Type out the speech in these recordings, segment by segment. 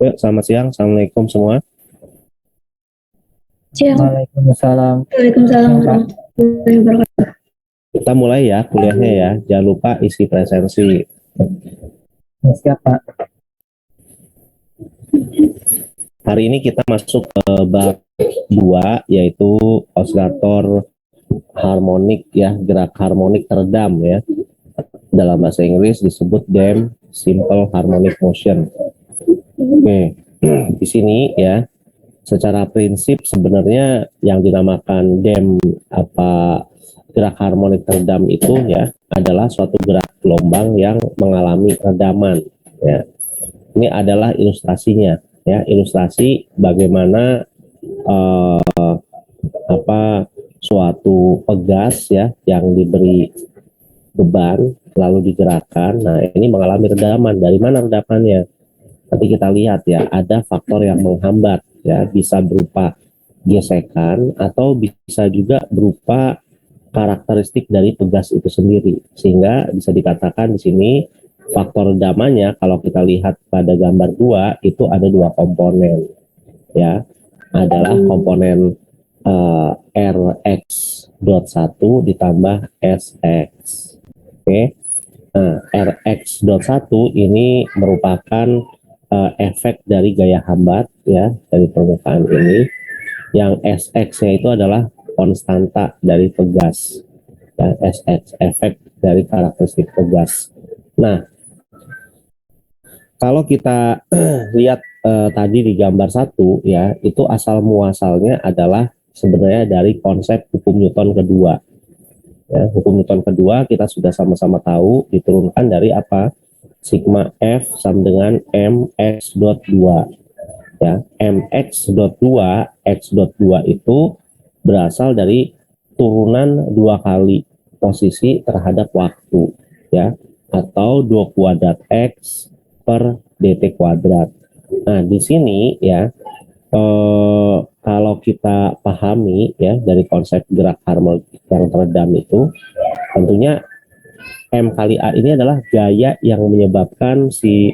Ya, selamat siang. Assalamualaikum semua. Siang. Waalaikumsalam. Waalaikumsalam Siang, Pak. warahmatullahi wabarakatuh. Kita mulai ya kuliahnya ya. Jangan lupa isi presensi. Ya, siap, Pak. Hari ini kita masuk ke bab 2 yaitu osilator harmonik ya, gerak harmonik teredam ya. Dalam bahasa Inggris disebut DEM, Simple Harmonic Motion. Oke. Di sini ya, secara prinsip sebenarnya yang dinamakan DEM apa gerak harmonik teredam itu ya adalah suatu gerak gelombang yang mengalami redaman ya. Ini adalah ilustrasinya ya, ilustrasi bagaimana apa suatu pegas ya yang diberi beban lalu digerakkan. Nah, ini mengalami redaman. Dari mana redamannya? Nanti kita lihat ya, ada faktor yang menghambat ya, bisa berupa gesekan atau bisa juga berupa karakteristik dari pegas itu sendiri. Sehingga bisa dikatakan di sini faktor redamannya kalau kita lihat pada gambar 2 itu ada dua komponen ya. Adalah komponen Rx.1 ditambah Sx. Oke. Nah, Rx.1 ini merupakan efek dari gaya hambat ya dari permukaan ini. Yang Sx-nya itu adalah konstanta dari pegas. Ya, Sx efek dari karakteristik pegas. Nah, kalau kita lihat tadi di gambar 1 ya, itu asal muasalnya adalah sebenarnya dari konsep hukum Newton kedua. Ya, hukum Newton kedua kita sudah sama-sama tahu diturunkan dari apa? Sigma F sama dengan mx dot 2 ya. Mx dot 2 x dot 2 itu berasal dari turunan dua kali posisi terhadap waktu ya, atau 2 kuadrat x per dt kuadrat. Nah, di sini ya kalau kita pahami ya dari konsep gerak harmonik yang teredam itu, tentunya M kali A ini adalah gaya yang menyebabkan si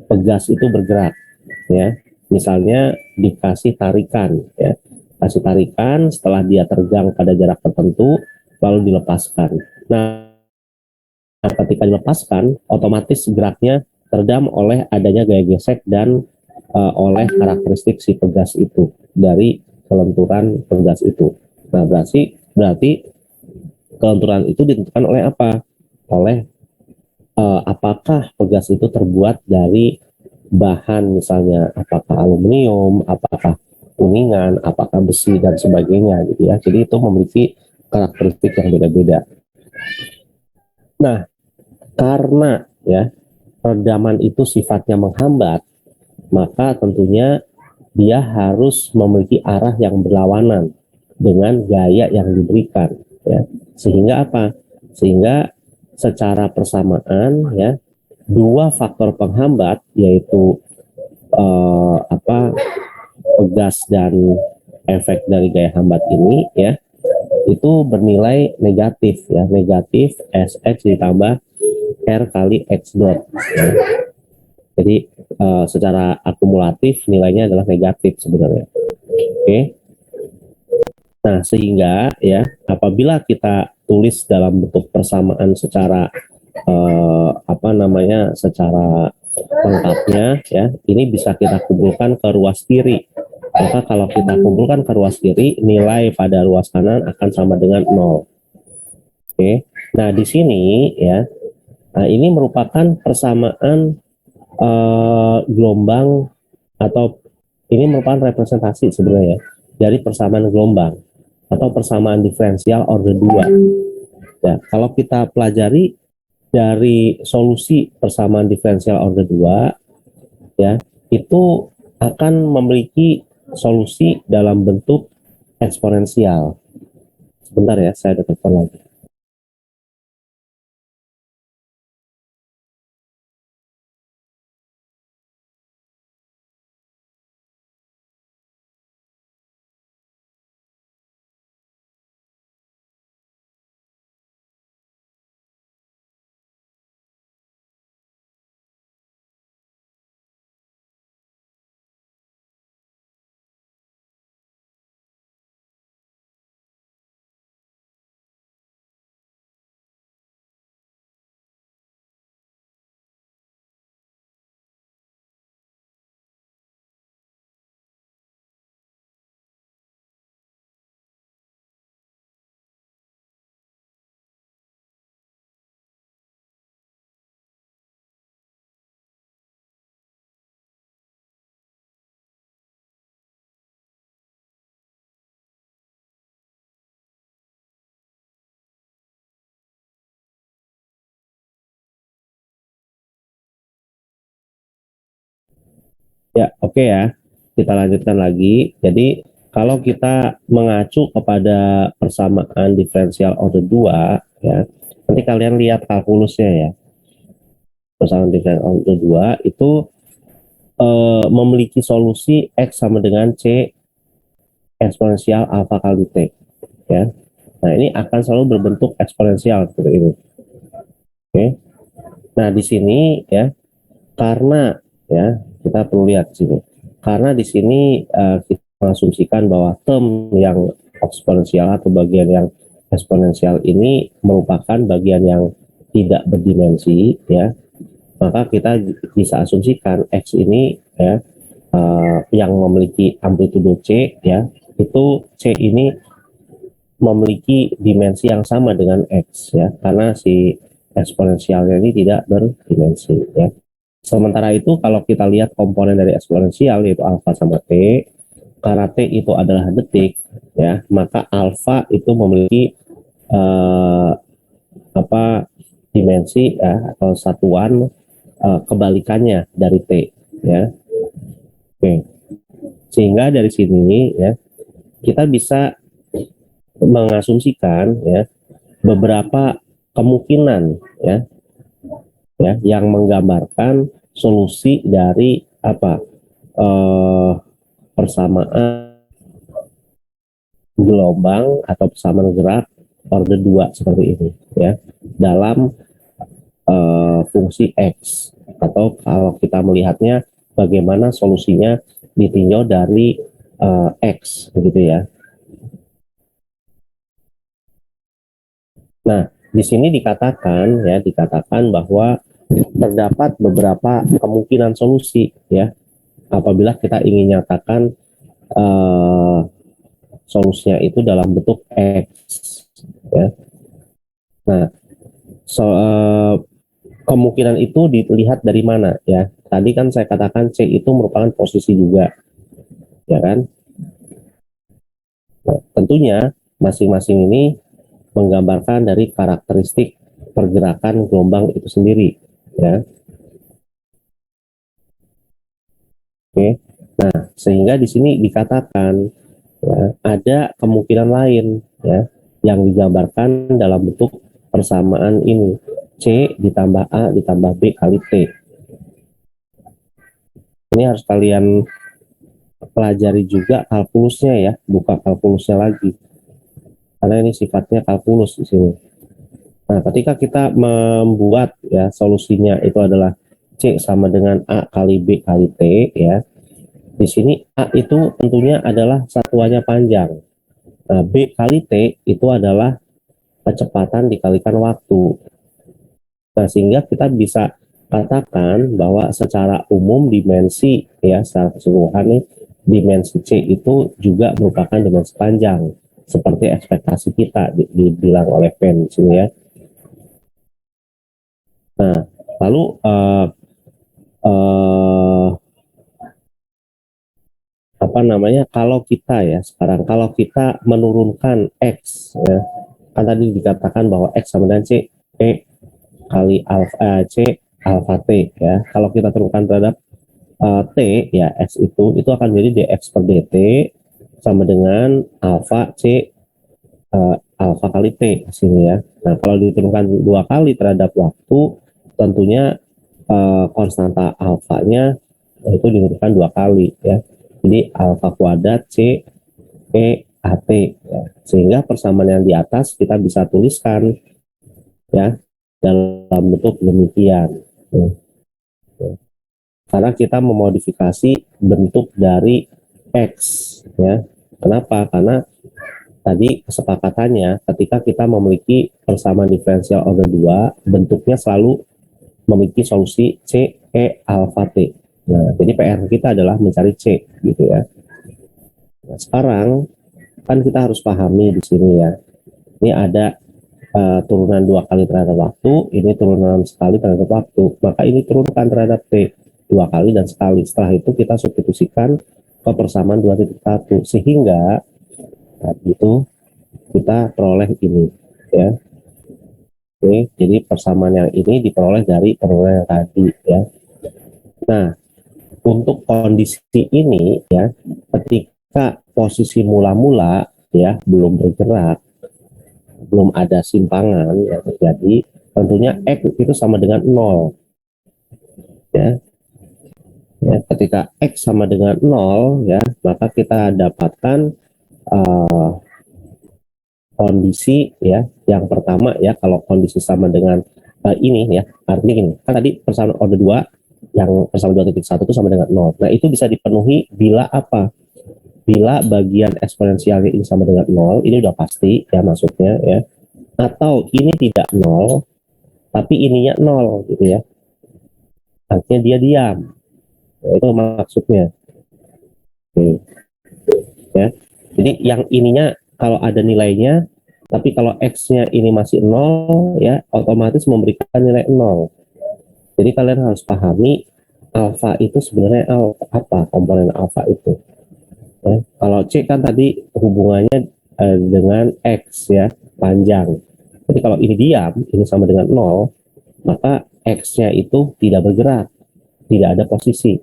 pegas itu bergerak ya. Misalnya dikasih tarikan ya. Kasih tarikan setelah dia tergang pada jarak tertentu lalu dilepaskan. Nah, ketika dilepaskan otomatis geraknya teredam oleh adanya gaya gesek dan oleh karakteristik si pegas itu dari kelenturan pegas itu. Nah, berarti kelenturan itu ditentukan oleh apa? Oleh apakah pegas itu terbuat dari bahan misalnya apakah aluminium, apakah kuningan, apakah besi dan sebagainya gitu ya. Jadi itu memiliki karakteristik yang beda-beda. Nah, karena ya redaman itu sifatnya menghambat, maka tentunya dia harus memiliki arah yang berlawanan dengan gaya yang diberikan ya. Sehingga apa? Sehingga secara persamaan ya dua faktor penghambat yaitu pegas dan efek dari gaya hambat ini ya itu bernilai negatif ya, negatif Sx ditambah R kali X dot ya. Jadi secara akumulatif nilainya adalah negatif sebenarnya. Oke. Nah, sehingga ya apabila kita tulis dalam bentuk persamaan secara secara lengkapnya ya, ini bisa kita kumpulkan ke ruas kiri. Maka kalau kita kumpulkan ke ruas kiri, nilai pada ruas kanan akan sama dengan 0. Oke. Nah, di sini ya, nah ini merupakan persamaan gelombang atau ini merupakan representasi sebenarnya dari persamaan gelombang atau persamaan diferensial order 2. Ya, kalau kita pelajari dari solusi persamaan diferensial order 2 ya, itu akan memiliki solusi dalam bentuk eksponensial. Sebentar ya, saya ada telepon lagi. Ya, oke ya. Kita lanjutkan lagi. Jadi, kalau kita mengacu kepada persamaan diferensial order 2, ya, nanti kalian lihat kalkulusnya ya. Persamaan diferensial order 2 itu memiliki solusi X sama dengan C eksponensial alfa kali T, ya. Nah, ini akan selalu berbentuk eksponensial seperti ini. Oke. Nah, di sini ya, karena ya kita perlu lihat sini. Karena di sini kita mengasumsikan bahwa term yang eksponensial atau bagian yang eksponensial ini merupakan bagian yang tidak berdimensi, ya, maka kita bisa asumsikan X ini ya yang memiliki amplitudo C, ya, itu C ini memiliki dimensi yang sama dengan X, ya, karena si eksponensialnya ini tidak berdimensi, ya. Sementara itu kalau kita lihat komponen dari eksponensial yaitu alfa sama T, karena T itu adalah detik, ya, maka alfa itu memiliki eh, apa dimensi ya atau satuan kebalikannya dari T, ya. Oke. Sehingga dari sini ya kita bisa mengasumsikan ya beberapa kemungkinan ya yang menggambarkan solusi dari apa persamaan gelombang atau persamaan gerak order 2 seperti ini ya dalam fungsi X, atau kalau kita melihatnya bagaimana solusinya ditinjau dari X begitu ya. Nah, di sini dikatakan bahwa terdapat beberapa kemungkinan solusi ya apabila kita ingin nyatakan solusinya itu dalam bentuk X ya. Nah, kemungkinan itu dilihat dari mana ya. Tadi kan saya katakan C itu merupakan posisi juga, ya kan? Nah, tentunya masing-masing ini menggambarkan dari karakteristik pergerakan gelombang itu sendiri, ya. Oke. Nah, sehingga di sini dikatakan ya, ada kemungkinan lain ya yang digambarkan dalam bentuk persamaan ini C ditambah A ditambah B kali T. Ini harus kalian pelajari juga kalkulusnya ya, buka kalkulusnya lagi. Karena ini sifatnya kalkulus di sini. Nah, ketika kita membuat ya solusinya itu adalah C sama dengan A kali B kali T ya. Di sini A itu tentunya adalah satuannya panjang. Nah, B kali T itu adalah kecepatan dikalikan waktu. Nah, sehingga kita bisa katakan bahwa secara umum dimensi ya secara keseluruhan nih dimensi C itu juga merupakan dimensi panjang seperti ekspektasi kita dibilang oleh Penn di sini ya. Nah, lalu apa namanya kalau kita ya sekarang kalau kita menurunkan X ya, kan tadi dikatakan bahwa X sama dengan C P kali alfa C alfa T ya. Kalau kita turunkan terhadap T ya X itu akan jadi dx per dt sama dengan alfa C alfa kali T sini ya. Nah, kalau diturunkan dua kali terhadap waktu tentunya konstanta alfanya itu diturunkan dua kali ya. Jadi alfa kuadrat C P AT ya. Sehingga persamaan yang di atas kita bisa tuliskan ya dalam bentuk demikian ya. Karena kita memodifikasi bentuk dari X ya. Kenapa? Karena tadi kesepakatannya ketika kita memiliki persamaan diferensial order 2 bentuknya selalu memiliki solusi C E alfa T. Nah, jadi PR kita adalah mencari C gitu ya. Nah, sekarang kan kita harus pahami di sini ya. Ini ada turunan dua kali terhadap waktu, ini turunan sekali terhadap waktu. Maka ini turunkan terhadap T dua kali dan sekali. Setelah itu kita substitusikan ke persamaan 2.1 sehingga itu kita peroleh ini ya. Oke, jadi persamaan yang ini diperoleh dari penurunan yang tadi ya. Nah, untuk kondisi ini ya, ketika posisi mula-mula ya belum bergerak, belum ada simpangan yang terjadi, tentunya X itu sama dengan 0 ya. Ketika X sama dengan 0 ya, maka kita dapatkan kondisi ya yang pertama ya. Kalau kondisi sama dengan ini ya, artinya gini, kan tadi persamaan order 2 yang persamaan 2.1 itu sama dengan 0. Nah, itu bisa dipenuhi bila apa? Bila bagian eksponensialnya ini sama dengan 0, ini udah pasti ya maksudnya ya. Atau ini tidak 0, tapi ininya 0 gitu ya. Artinya dia diam. Nah, itu maksudnya. Oke. Ya. Jadi yang ininya kalau ada nilainya, tapi kalau X-nya ini masih 0 ya, otomatis memberikan nilai 0. Jadi kalian harus pahami alfa itu sebenarnya apa komponen alfa itu. Ya. Kalau C kan tadi hubungannya dengan X ya, panjang. Jadi kalau ini diam, ini sama dengan 0, maka X-nya itu tidak bergerak, tidak ada posisi.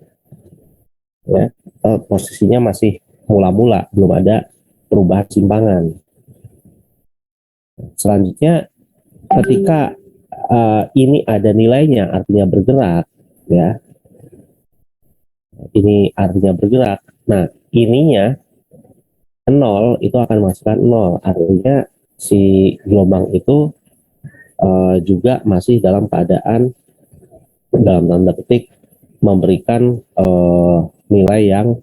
Ya, posisinya masih mula-mula, belum ada perubahan simpangan. Selanjutnya, ketika ini ada nilainya, artinya bergerak, ya, ini artinya bergerak. Nah, ininya 0 itu akan masukkan 0, artinya si gelombang itu juga masih dalam keadaan dalam tanda petik memberikan nilai yang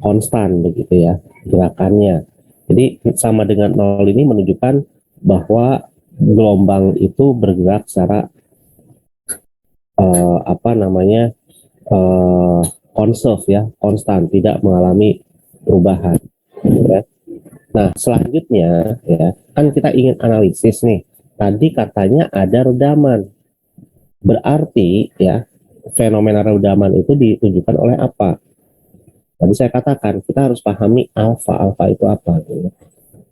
konstan begitu ya gerakannya. Jadi sama dengan 0 ini menunjukkan bahwa gelombang itu bergerak secara apa namanya konserv ya, konstan, tidak mengalami perubahan. Ya. Nah, selanjutnya ya, kan kita ingin analisis nih. Tadi katanya ada redaman. Berarti ya, fenomena redaman itu ditunjukkan oleh apa? Tadi saya katakan kita harus pahami alfa. Alfa itu apa? Gitu.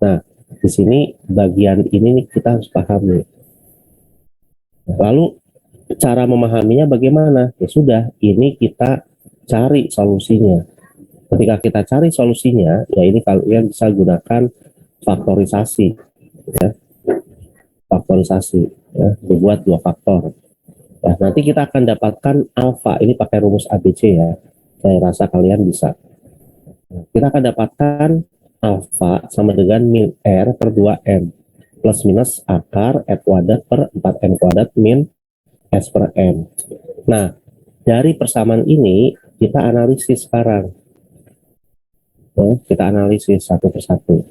Nah, di sini bagian ini nih kita harus pahami. Lalu cara memahaminya bagaimana? Ya sudah, ini kita cari solusinya. Ketika kita cari solusinya, ya ini kalian bisa gunakan faktorisasi, ya. Faktorisasi, ya, dibuat 2 faktor. Ya, nanti kita akan dapatkan alfa. Ini pakai rumus ABC ya. Saya rasa kalian bisa. Kita akan dapatkan alfa sama dengan min R per 2M plus minus akar R kuadrat per 4M kuadrat min S per M. Nah, dari persamaan ini kita analisis sekarang. Ya, kita analisis satu persatu.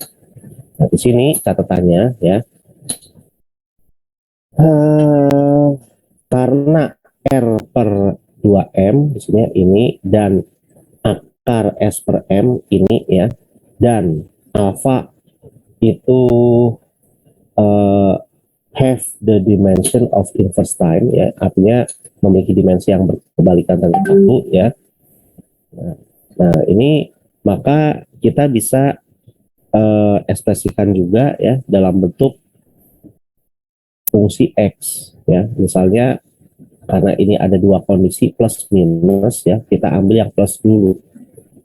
Nah, di sini catatannya ya. Karena R per 2M di sini ini dan akar S per M ini ya, dan alpha itu have the dimension of inverse time ya, artinya memiliki dimensi yang berkebalikan dengan waktu ya. Nah, ini maka kita bisa ekspresikan juga ya dalam bentuk fungsi X ya. Misalnya karena ini ada 2 kondisi plus minus ya, kita ambil yang plus dulu.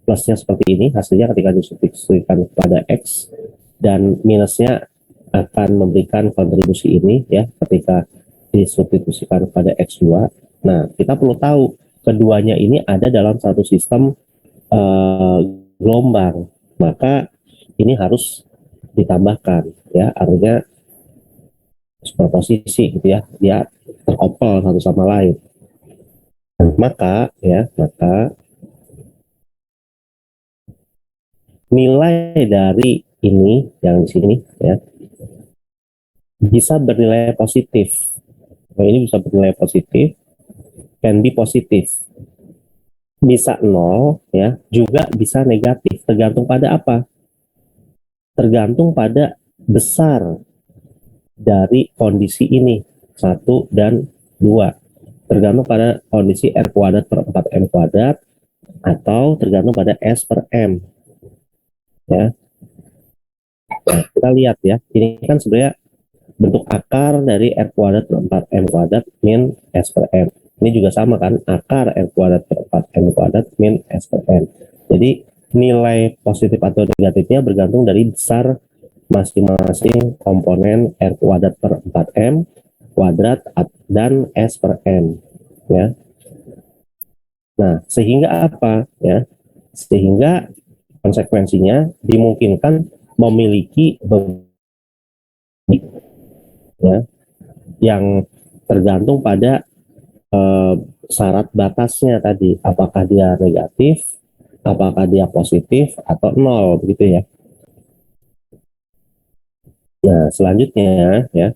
Plusnya seperti ini, hasilnya ketika disubstitusikan kepada X, dan minusnya akan memberikan kontribusi ini ya ketika disubstitusikan kepada X2. Nah, kita perlu tahu keduanya ini ada dalam satu sistem gelombang, maka ini harus ditambahkan ya, artinya superposisi gitu ya, dia terkopel satu sama lain. Maka nilai dari ini yang di sini ya bisa bernilai positif. Nah, ini bisa bernilai positif, can be positif. Bisa 0 ya, juga bisa negatif, tergantung pada apa? Tergantung pada besar dari kondisi ini 1 dan 2. Tergantung pada kondisi R kuadrat per 4M kuadrat atau tergantung pada S per M. Ya. Nah, kita lihat ya, ini kan sebenarnya bentuk akar dari R kuadrat per 4M kuadrat min S per M. Ini juga sama kan, akar R kuadrat per 4M kuadrat min S per M. Jadi nilai positif atau negatifnya bergantung dari besar masing-masing komponen R kuadrat per 4M kuadrat dan S per M. Ya. Nah, sehingga apa? Ya, sehingga konsekuensinya dimungkinkan memiliki ya, yang tergantung pada syarat batasnya tadi, apakah dia negatif, apakah dia positif atau nol, begitu ya. Nah, selanjutnya ya,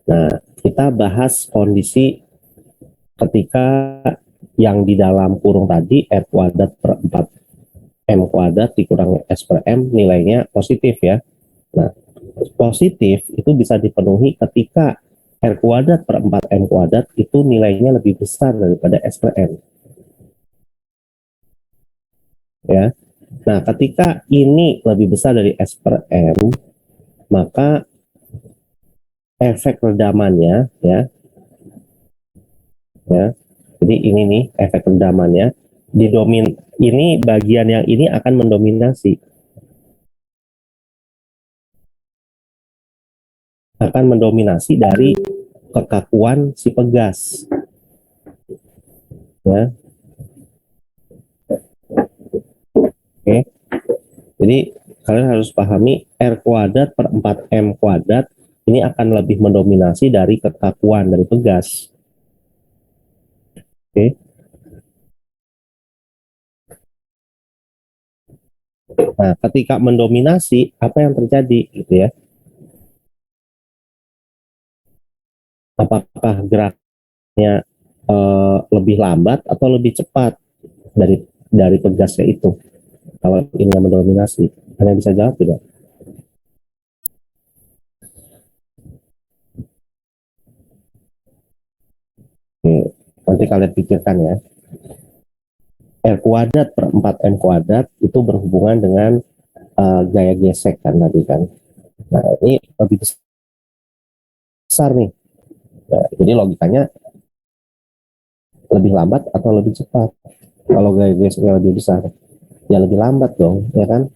nah kita bahas kondisi ketika yang di dalam kurung tadi R kuadrat per 4M kuadrat dikurangi S per M nilainya positif ya. Nah, positif itu bisa dipenuhi ketika R kuadrat per 4M kuadrat itu nilainya lebih besar daripada S per M. Ya. Nah, ketika ini lebih besar dari S per M, maka efek redamannya ya, jadi ini nih efek redamannya ini bagian yang ini akan mendominasi dari kekakuan si pegas ya. Oke. Jadi kalian harus pahami R kuadrat per 4M kuadrat ini akan lebih mendominasi dari kekakuan dari pegas. Oke. Nah, ketika mendominasi, apa yang terjadi gitu ya? Apakah geraknya lebih lambat atau lebih cepat dari pegasnya itu? Kalau ini yang mendominasi, kalian bisa jawab tidak? Oke, nanti kalian pikirkan ya. R kuadrat per 4M kuadrat itu berhubungan dengan gaya gesek kan tadi kan. Nah, ini lebih besar nih. Nah, jadi logikanya lebih lambat atau lebih cepat? Kalau gaya geseknya lebih besar, ya lebih lambat dong, ya kan?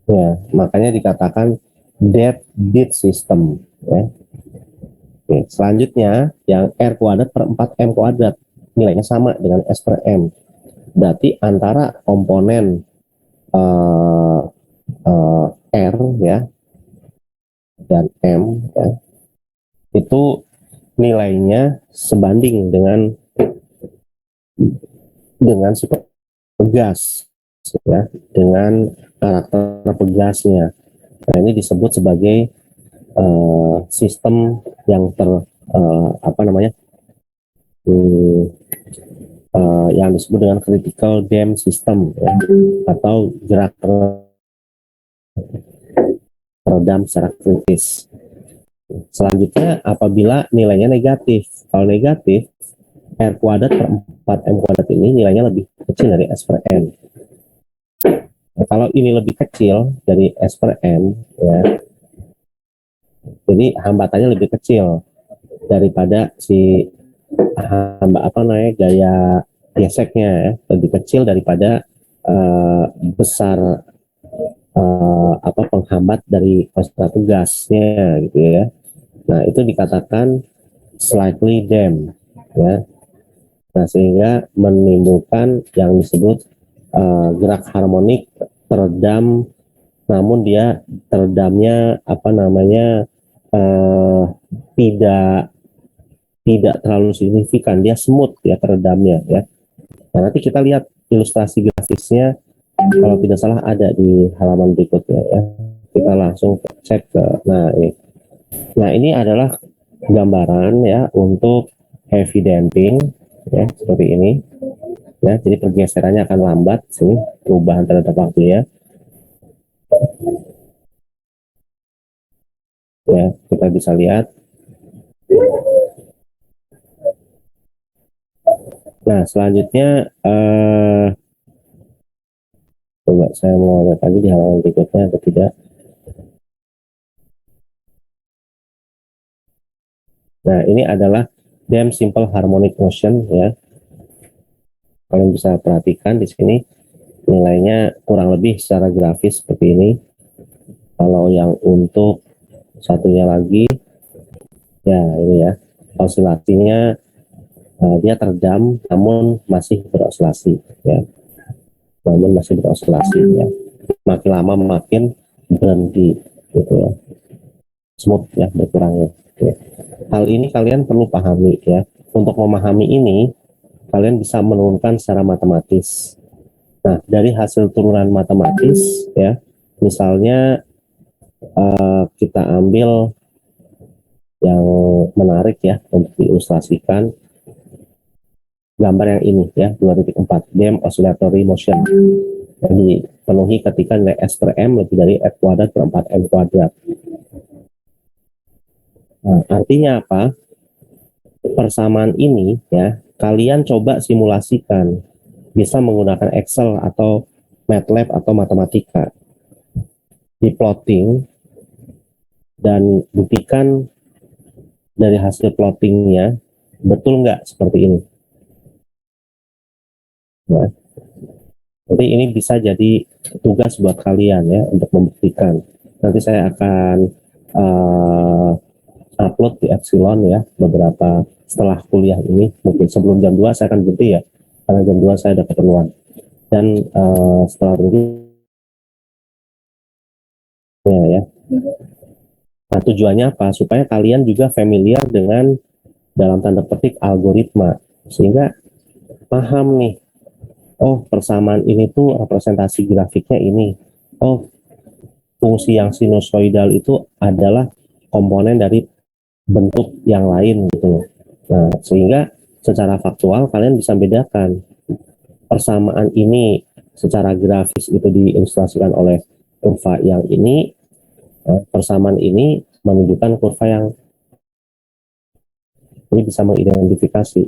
Ya, makanya dikatakan dead beat system. Ya. Oke, selanjutnya yang R kuadrat per 4M kuadrat nilainya sama dengan S per M. Berarti antara komponen R ya dan M ya, itu nilainya sebanding dengan si pegas ya, dengan karakter pegasnya. Nah, ini disebut sebagai sistem yang apa namanya yang disebut dengan critical dam system ya, atau gerak teredam secara kritis. Selanjutnya apabila nilainya negatif, kalau negatif R kuadrat per 4M kuadrat ini nilainya lebih kecil dari S per M. Nah, kalau ini lebih kecil dari S per M ya, jadi hambatannya lebih kecil daripada si gaya geseknya ya, lebih kecil daripada besar penghambat dari konsentrasi gasnya gitu ya. Nah, itu dikatakan slightly damp ya. Nah, sehingga menimbulkan yang disebut gerak harmonik teredam, namun dia teredamnya tidak tidak terlalu signifikan, dia smooth ya teredamnya ya. Nah, nanti kita lihat ilustrasi grafisnya kalau tidak salah ada di halaman berikutnya ya. Kita langsung cek ke nah ini adalah gambaran ya untuk heavy damping ya seperti ini ya. Jadi pergeserannya akan lambat sini perubahan terhadap waktunya ya, kita bisa lihat. Nah, selanjutnya coba saya mau lihat lagi di halaman berikutnya atau tidak. Nah, ini adalah Damn simple harmonic motion ya. Kalian bisa perhatikan di sini nilainya kurang lebih secara grafis seperti ini. Kalau yang untuk satunya lagi, ya ini ya, oscilasinya dia teredam namun masih beroscilasi ya, ya. Makin lama makin berhenti gitu ya, smooth ya berkurangnya. Oke. Hal ini kalian perlu pahami ya. Untuk memahami ini, kalian bisa menurunkan secara matematis. Nah, dari hasil turunan matematis ya, misalnya kita ambil yang menarik ya untuk diilustrasikan, gambar yang ini ya, 2.4 Damn oscillatory motion. Jadi penuhi ketika nilai S per M lebih dari F kuadrat per 4M kuadrat. Nah, artinya apa? Persamaan ini ya, kalian coba simulasikan, bisa menggunakan Excel atau MATLAB atau matematika, di plotting dan buktikan dari hasil plottingnya betul nggak seperti ini. Nah, jadi ini bisa jadi tugas buat kalian ya untuk membuktikan. Nanti saya akan upload di Epsilon ya beberapa setelah kuliah ini, mungkin sebelum jam 2 saya akan berhenti ya, karena jam 2 saya ada keperluan. Dan setelah itu ya. Nah, tujuannya apa? Supaya kalian juga familiar dengan dalam tanda petik algoritma, sehingga paham nih, oh persamaan ini tuh representasi grafiknya ini, oh fungsi yang sinusoidal itu adalah komponen dari bentuk yang lain gitu loh. Nah, sehingga secara faktual kalian bisa bedakan persamaan ini secara grafis itu diilustrasikan oleh kurva yang ini, persamaan ini menunjukkan kurva yang ini, bisa mengidentifikasi.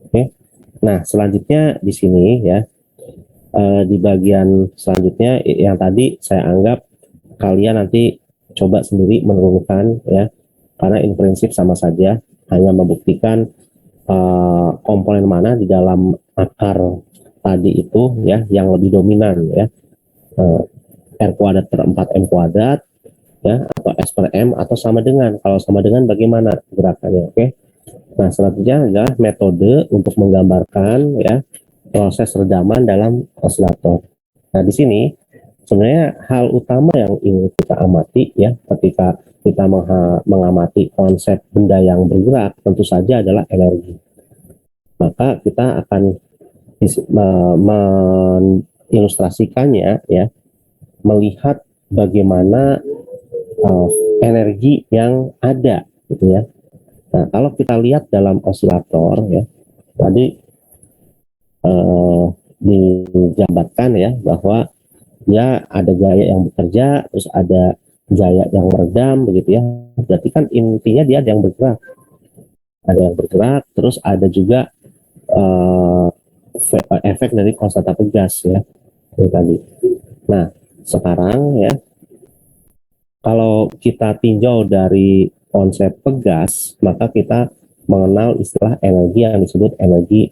Oke. Nah, selanjutnya di sini ya, di bagian selanjutnya yang tadi saya anggap kalian nanti coba sendiri menurunkan ya, karena in prinsip sama saja, hanya membuktikan komponen mana di dalam akar tadi itu ya yang lebih dominan ya, R kuadrat per 4M kuadrat ya, atau S per M, atau sama dengan. Kalau sama dengan bagaimana gerakannya. Oke. Nah, selanjutnya adalah metode untuk menggambarkan ya proses redaman dalam osilator. Nah, di sini sebenarnya hal utama yang ingin kita amati ya ketika kita mengamati konsep benda yang bergerak tentu saja adalah energi. Maka kita akan mengilustrasikannya ya, melihat bagaimana energi yang ada gitu ya. Nah, kalau kita lihat dalam osilator ya, tadi digambarkan ya bahwa ya ada gaya yang bekerja, terus ada gaya yang meredam begitu ya. Berarti kan intinya dia ada yang bergerak, terus ada juga efek dari konstanta pegas ya itu tadi. Nah, sekarang ya, kalau kita tinjau dari konsep pegas, maka kita mengenal istilah energi yang disebut energi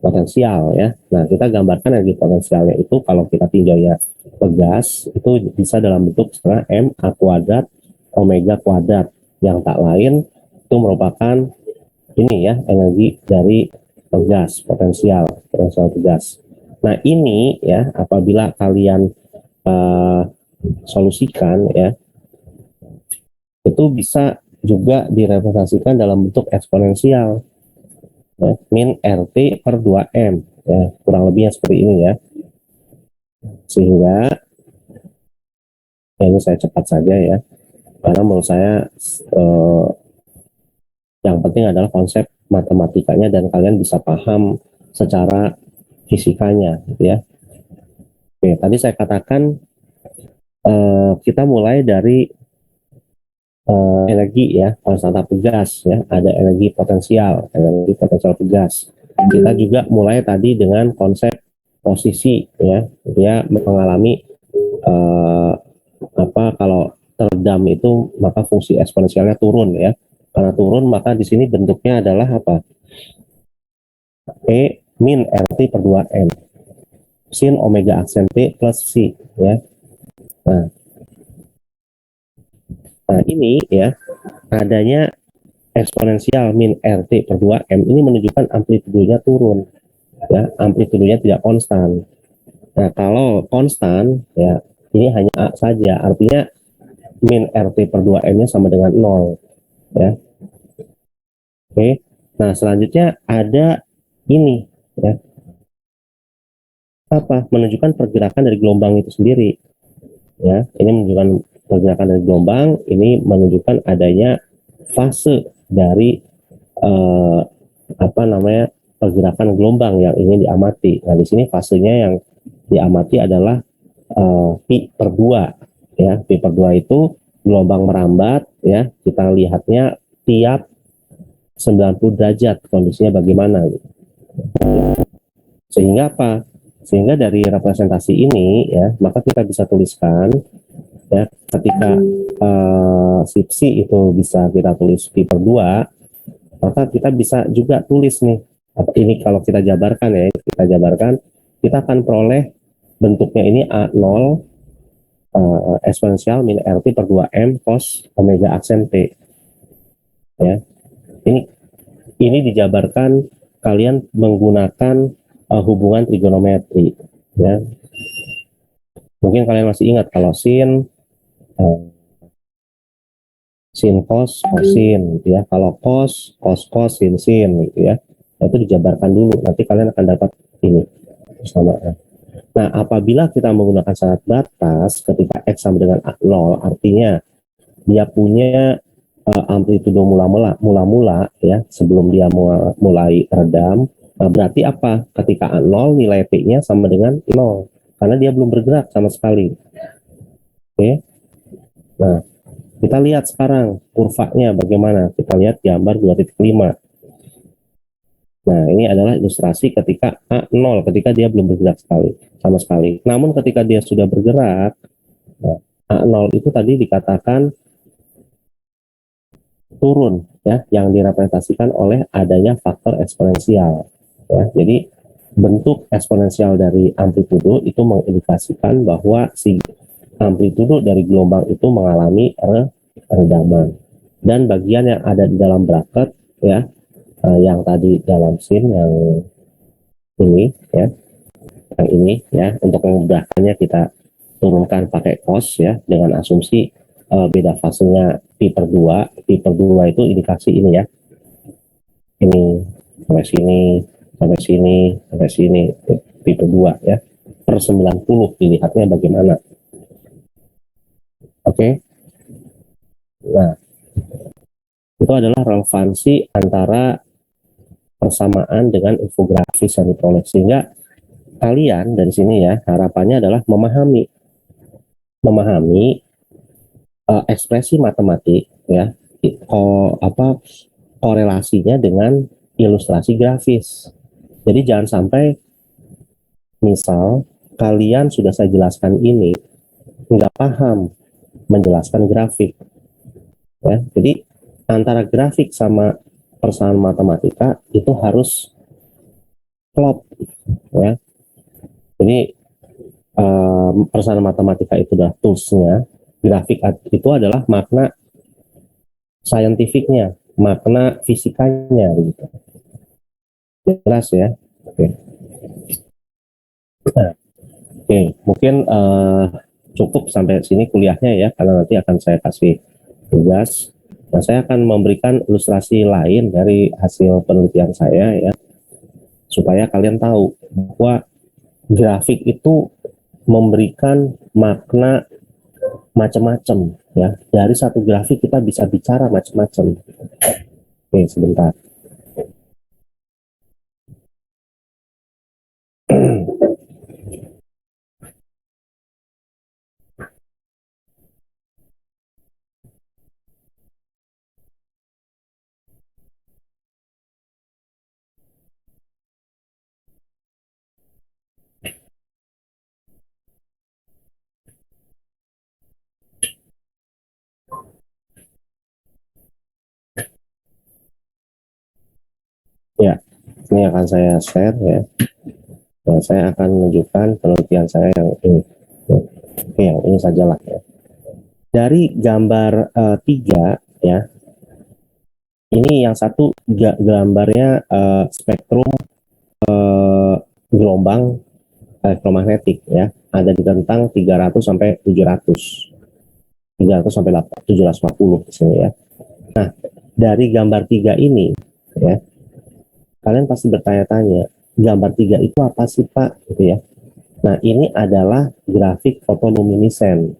potensial ya. Nah, kita gambarkan energi potensialnya itu, kalau kita tinjau ya pegas, itu bisa dalam bentuk istilah M A kuadrat omega kuadrat, yang tak lain itu merupakan ini ya, energi dari pegas, potensial pegas. Nah, ini ya, apabila kalian solusikan ya, itu bisa juga direpresentasikan dalam bentuk eksponensial ya, min RT per 2M ya, kurang lebihnya seperti ini ya. Sehingga ya, ini saya cepat saja ya, karena menurut saya yang penting adalah konsep matematikanya dan kalian bisa paham secara fisikanya gitu ya. Oke, tadi saya katakan kita mulai dari energi ya, konstanta pegas ya, ada energi potensial pegas. Kita juga mulai tadi dengan konsep posisi ya, dia mengalami kalau teredam itu maka fungsi eksponensialnya turun ya, Karena turun maka di sini bentuknya adalah apa? E min RT per 2M sin omega aksen T plus C ya. Nah, nah ini ya adanya eksponensial min RT per 2M ini menunjukkan amplitudenya turun ya, amplitudenya tidak konstan. Nah, kalau konstan ya ini hanya A saja, artinya min RT per 2M-nya sama dengan 0 ya. Oke. Nah, selanjutnya ada ini ya. Apa? Menunjukkan pergerakan dari gelombang itu sendiri ya. Ini menunjukkan pergerakan dari gelombang, ini menunjukkan adanya fase dari eh, apa namanya? Pergerakan gelombang yang ingin diamati. Nah, di sini fasenya yang diamati adalah pi per 2 ya. Pi per 2 itu gelombang merambat ya. Kita lihatnya tiap 90 derajat kondisinya bagaimana gitu. Sehingga apa? Sehingga dari representasi ini ya, maka kita bisa tuliskan ya ketika sipsi itu bisa kita tulis pi per 2, maka kita bisa juga tulis nih. Ini kalau kita jabarkan ya, kita akan peroleh bentuknya ini A0 eksponensial min RT per 2M cos omega aksen T. Ya. Ini dijabarkan kalian menggunakan hubungan trigonometri. Ya. Mungkin kalian masih ingat kalau sin sin cos kosin gitu ya. Kalau cos cos sin gitu ya. Nah, itu dijabarkan dulu. Nanti kalian akan dapat ini persamaan. Nah, apabila kita menggunakan syarat batas ketika x sama dengan 0, artinya dia punya amplitudo mula-mula ya sebelum dia mulai redam. Nah, berarti apa? Ketika A0 nilai P-nya sama dengan 0 karena dia belum bergerak sama sekali. Oke. Nah, kita lihat sekarang kurvanya bagaimana. Kita lihat gambar 2.5. Nah, ini adalah ilustrasi ketika A0, ketika dia belum bergerak sama sekali. Namun ketika dia sudah bergerak, nah, A0 itu tadi dikatakan turun ya, yang direpresentasikan oleh adanya faktor eksponensial ya. Jadi bentuk eksponensial dari amplitudo itu mengindikasikan bahwa si amplitudo dari gelombang itu mengalami redaman. Dan bagian yang ada di dalam bracket ya, yang tadi dalam sin yang ini ya, yang ini ya, untuk memudahkannya kita turunkan pakai cos ya dengan asumsi beda fasenya pi per 2. Pi per 2 itu indikasi ini ya, ini sampai sini sampai sini sampai sini pi per 2 ya, per 90 dilihatnya bagaimana. Oke. Nah, itu adalah relevansi antara persamaan dengan infografis yang diperoleh, sehingga kalian dari sini ya harapannya adalah memahami ekspresi matematik ya, korelasinya dengan ilustrasi grafis. Jadi jangan sampai misal kalian sudah saya jelaskan ini nggak paham menjelaskan grafik ya. Jadi antara grafik sama persamaan matematika itu harus klop ya. Jadi persamaan matematika itu adalah toolsnya, grafik itu adalah makna saintifiknya, makna fisikanya gitu. Jelas ya. Oke. Nah, oke, mungkin cukup sampai sini kuliahnya ya, karena nanti akan saya kasih tugas. Nah, saya akan memberikan ilustrasi lain dari hasil penelitian saya ya, supaya kalian tahu bahwa grafik itu memberikan makna macam-macam ya. Dari satu grafik kita bisa bicara macam-macam. Oke, sebentar. Ya, ini akan saya share ya. Nah, saya akan menunjukkan penelitian saya yang ini. Oke, yang ini sajalah ya. Dari gambar 3 ya, ini yang satu gambarnya spektrum gelombang elektromagnetik ya, ada di rentang 300 sampai 700, 300 sampai 750 di sini ya. Nah, dari gambar 3 ini ya, kalian pasti bertanya-tanya, gambar 3 itu apa sih Pak? Gitu ya. Nah, ini adalah grafik fotoluminiscen.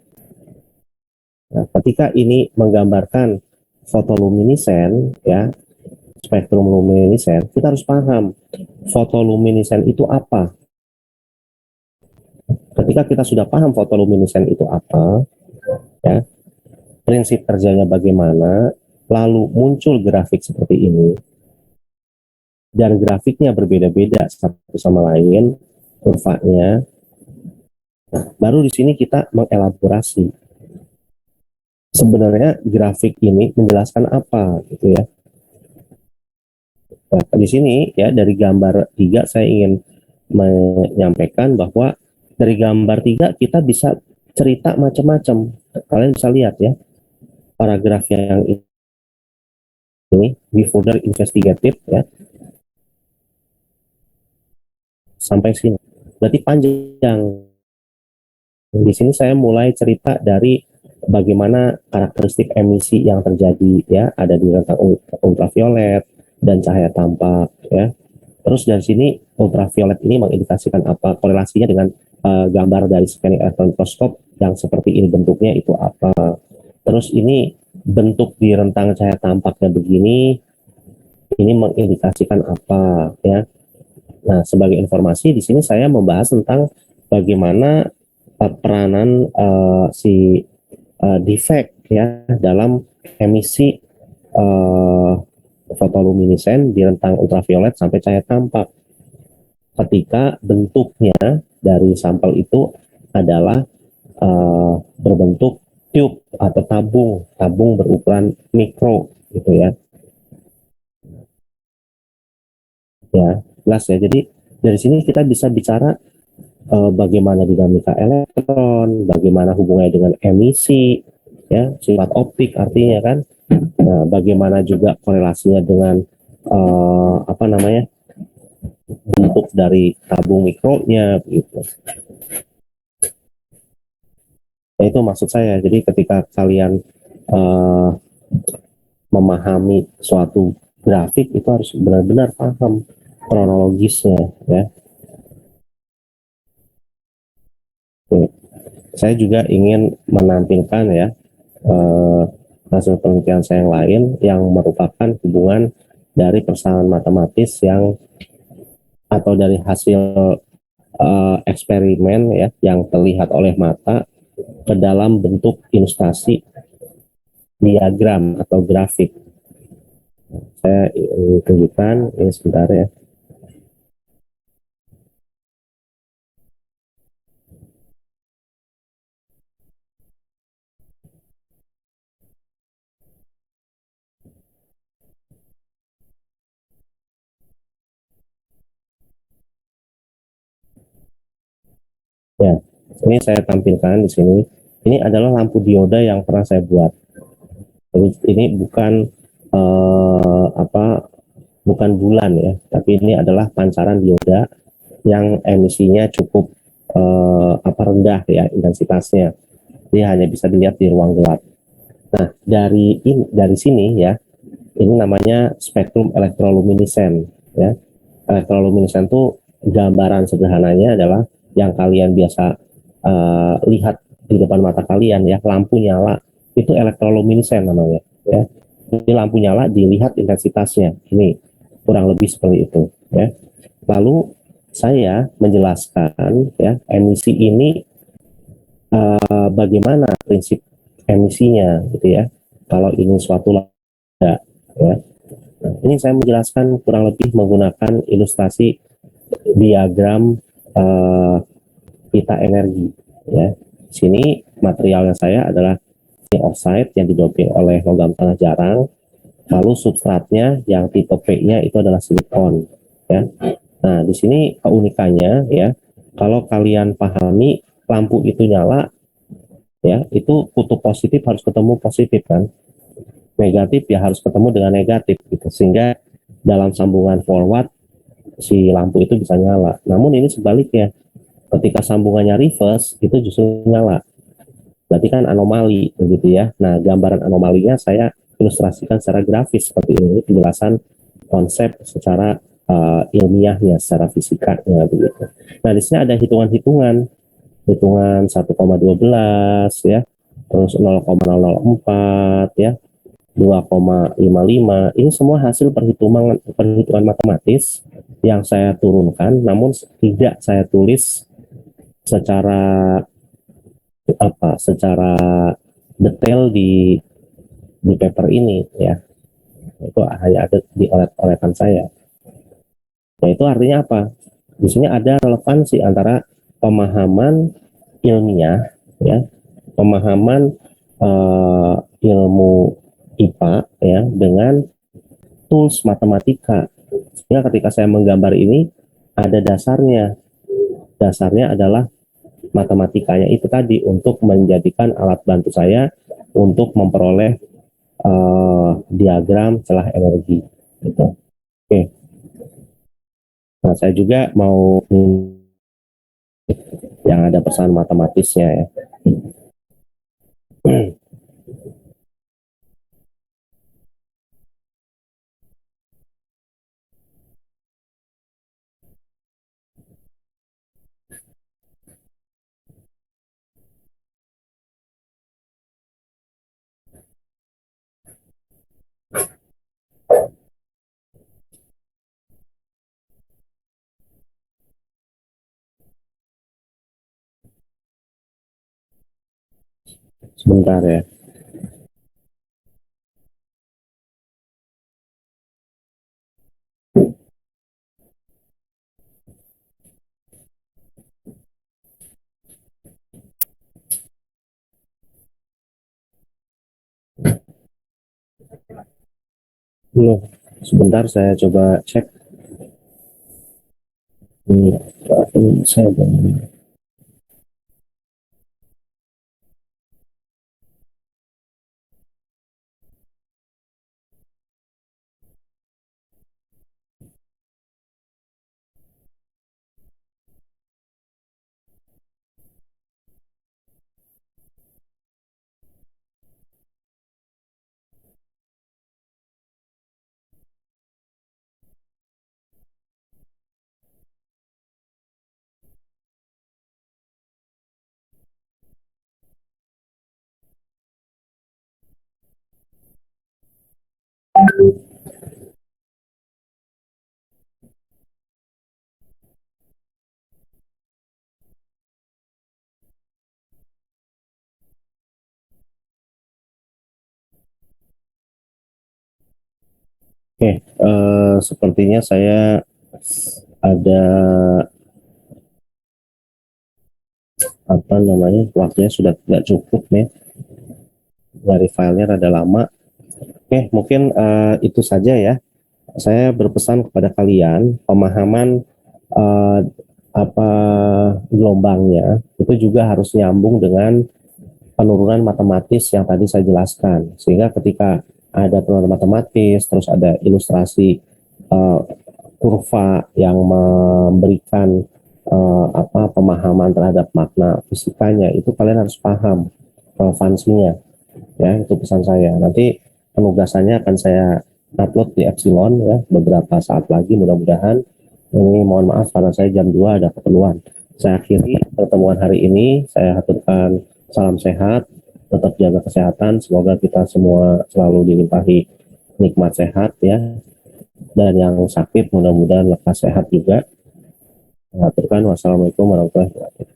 Nah, ketika ini menggambarkan fotoluminiscen ya, spektrum luminiscen, kita harus paham fotoluminiscen itu apa. Ketika kita sudah paham fotoluminiscen itu apa, ya, prinsip kerjanya bagaimana, lalu muncul grafik seperti ini, dan grafiknya berbeda-beda satu sama lain, kurvanya. Nah, baru di sini kita mengelaborasi sebenarnya grafik ini menjelaskan apa, gitu ya. Nah, di sini ya dari gambar 3 saya ingin menyampaikan bahwa dari gambar 3 kita bisa cerita macam-macam. Kalian bisa lihat ya, paragraf yang ini di folder investigative ya, sampai sini. Berarti panjang. Di sini saya mulai cerita dari bagaimana karakteristik emisi yang terjadi ya, ada di rentang ultraviolet dan cahaya tampak ya. Terus dari sini ultraviolet ini mengindikasikan apa, korelasinya dengan gambar dari scanning electron microscope yang seperti ini bentuknya itu apa. Terus ini bentuk di rentang cahaya tampaknya begini, ini mengindikasikan apa ya. Nah, sebagai informasi di sini saya membahas tentang bagaimana peranan si defect ya dalam emisi fotoluminiscen di rentang ultraviolet sampai cahaya tampak. Ketika bentuknya dari sampel itu adalah berbentuk tube atau tabung berukuran mikro gitu ya. Ya, jelas ya. Jadi dari sini kita bisa bicara bagaimana dinamika elektron, bagaimana hubungannya dengan emisi, ya, sifat optik artinya kan. Nah, bagaimana juga korelasinya dengan apa namanya, bentuk dari tabung mikronya, gitu. Nah, itu maksud saya. Jadi ketika kalian uh, memahami suatu grafik itu harus benar-benar paham kronologisnya, ya. Oke. Saya juga ingin menampilkan ya hasil penelitian saya yang lain yang merupakan hubungan dari persamaan matematis yang atau dari hasil eksperimen ya yang terlihat oleh mata ke dalam bentuk ilustrasi diagram atau grafik. Saya tunjukkan ini sebentar ya. Ya, ini saya tampilkan di sini. Ini adalah lampu dioda yang pernah saya buat. Jadi ini bukan apa, bukan bulan ya, tapi ini adalah pancaran dioda yang emisinya cukup apa, rendah ya intensitasnya. Dia hanya bisa dilihat di ruang gelap. Nah, dari sini ya, ini namanya spektrum elektroluminiscen ya. Elektroluminiscen itu gambaran sederhananya adalah yang kalian biasa lihat di depan mata kalian ya, lampu nyala itu elektroluminiscen namanya ya. Ini lampu nyala dilihat intensitasnya, ini kurang lebih seperti itu ya. Lalu saya menjelaskan ya emisi ini bagaimana prinsip emisinya gitu ya. Kalau ini suatu lambda ya. Nah, ini saya menjelaskan kurang lebih menggunakan ilustrasi diagram pita energi ya. Sini materialnya saya adalah zinc oxide yang didoping oleh logam tanah jarang. Lalu substratnya yang tipe P-nya itu adalah silikon, ya. Nah, di sini keunikannya ya, kalau kalian pahami lampu itu nyala, ya, itu kutub positif harus ketemu positif kan, negatif ya harus ketemu dengan negatif gitu, sehingga dalam sambungan forward si lampu itu bisa nyala. Namun ini sebaliknya, ketika sambungannya reverse itu justru nyala. Berarti kan anomali begitu ya. Nah, gambaran anomalinya saya ilustrasikan secara grafis seperti ini, penjelasan konsep secara ilmiahnya, secara fisikanya begitu. Nah, di sini ada hitungan-hitungan, hitungan 1,12 ya, terus 0,004 ya, 2,55. Ini semua hasil perhitungan matematis yang saya turunkan, namun tidak saya tulis secara secara detail di paper ini ya. Itu hanya ada di oleh-olehan saya. Nah, itu artinya apa? Di sini ada relevansi antara pemahaman ilmiah ya, pemahaman ilmu IPA ya dengan tools matematika. Sehingga ketika saya menggambar ini ada dasarnya. Dasarnya adalah matematikanya itu tadi untuk menjadikan alat bantu saya untuk memperoleh diagram celah energi. Gitu. Oke. Nah, saya juga mau yang ada pesan matematisnya ya. Sebentar ya. Sebentar saya coba cek. Saya Oke, sepertinya saya ada apa namanya, waktunya sudah tidak cukup nih, dari filenya rada lama. Oke, mungkin itu saja ya. Saya berpesan kepada kalian, pemahaman eh, apa gelombangnya itu juga harus nyambung dengan penurunan matematis yang tadi saya jelaskan. Sehingga ketika ada penurunan matematis, terus ada ilustrasi uh, kurva yang memberikan pemahaman terhadap makna fisikanya, itu kalian harus paham relevansinya. Ya, itu pesan saya. Nanti penugasannya akan saya upload di Epsilon ya beberapa saat lagi mudah-mudahan. Ini mohon maaf karena saya jam 2 ada keperluan. Saya akhiri pertemuan hari ini. Saya haturkan salam sehat, tetap jaga kesehatan. Semoga kita semua selalu dilimpahi nikmat sehat ya. Dan yang sakit mudah-mudahan lekas sehat juga. Saya haturkan wassalamualaikum warahmatullahi wabarakatuh.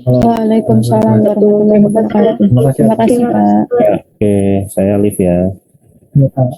Waalaikumsalam warahmatullahi wabarakatuh. Terima kasih. Terima kasih, Pak. Ya, oke, saya Liv ya. Ya, Pak.